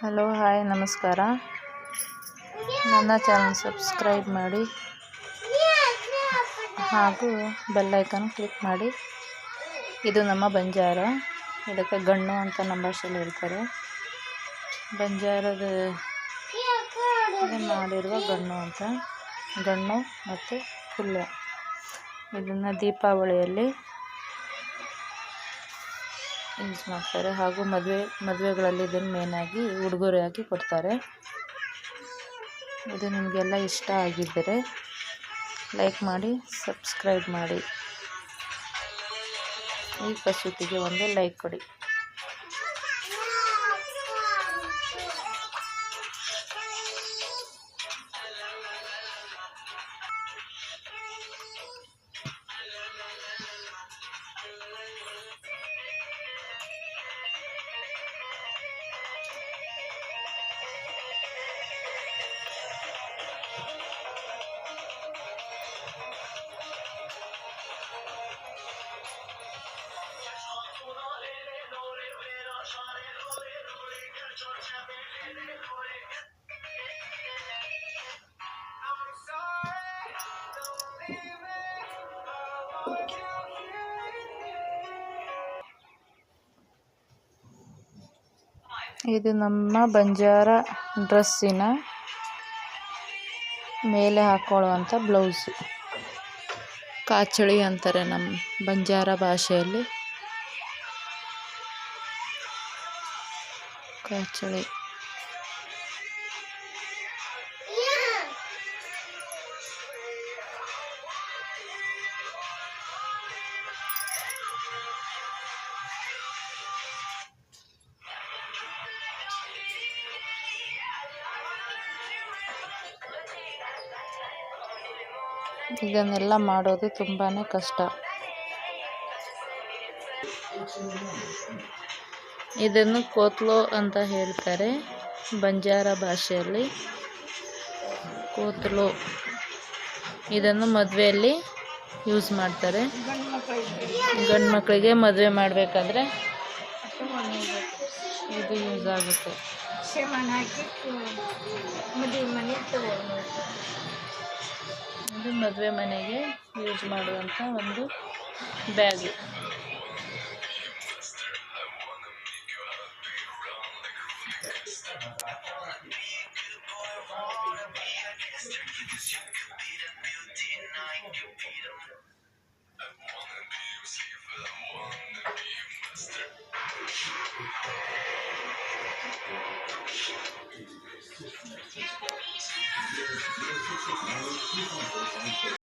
Hello hi ನಮಸ್ಕಾರ. ನನ್ನ channel subscribe ಮಾಡಿ ಹಾಗೂ ಬೆಲ್ ಐಕಾನ್ ಕ್ಲಿಕ್ ಮಾಡಿ. ಇದು ನಮ್ಮ ಬಂಜಾರ, ಇದಕ್ಕೆ ಗಣ್ಣು ಅಂತ ನಮ್ಮ ಭಾಷೆಯಲ್ಲಿ ಹೇಳ್ತಾರೆ. ಬಂಜಾರದ ಮಾಡಿರುವ ಗಣ್ಣು ಅಂತ, ಗಣ್ಣು ಮತ್ತು ಪುಲ್ಯ. ಇದನ್ನು ದೀಪಾವಳಿಯಲ್ಲಿ ಯೂಸ್ ಮಾಡ್ತಾರೆ ಹಾಗೂ ಮದುವೆಗಳಲ್ಲಿ ಇದನ್ನು ಮೇನಾಗಿ ಉಡುಗೊರೆಯಾಗಿ ಕೊಡ್ತಾರೆ. ಇದು ನಿಮಗೆಲ್ಲ ಇಷ್ಟ ಆಗಿದ್ದರೆ ಲೈಕ್ ಮಾಡಿ, ಸಬ್ಸ್ಕ್ರೈಬ್ ಮಾಡಿ. ಈ ಕಸೂತಿಗೆ ಒಂದು ಲೈಕ್ ಕೊಡಿ. ಇದು ನಮ್ಮ ಬಂಜಾರ ಡ್ರೆಸ್ಸಿನ ಮೇಲೆ ಹಾಕೊಳ್ಳುವಂಥ ಬ್ಲೌಸು. ಕಾಚಳಿ ಅಂತಾರೆ ನಮ್ಮ ಬಂಜಾರ ಭಾಷೆಯಲ್ಲಿ. ಕಾಚಳಿ ಇದನ್ನೆಲ್ಲ ಮಾಡೋದು ತುಂಬಾ ಕಷ್ಟ. ಇದನ್ನು ಕೋತ್ಲೋ ಅಂತ ಹೇಳ್ತಾರೆ ಬಂಜಾರ ಭಾಷೆಯಲ್ಲಿ. ಕೋತ್ಲೋ ಇದನ್ನು ಮದುವೆಯಲ್ಲಿ ಯೂಸ್ ಮಾಡ್ತಾರೆ. ಗಂಡು ಮಕ್ಕಳಿಗೆ ಮದುವೆ ಮಾಡಬೇಕಾದ್ರೆ ಇದು ಯೂಸ್ ಆಗುತ್ತೆ. ಇದು ಮದುವೆ ಮನೆಗೆ ಯೂಸ್ ಮಾಡುವಂಥ ಒಂದು ಬ್ಯಾಗ್.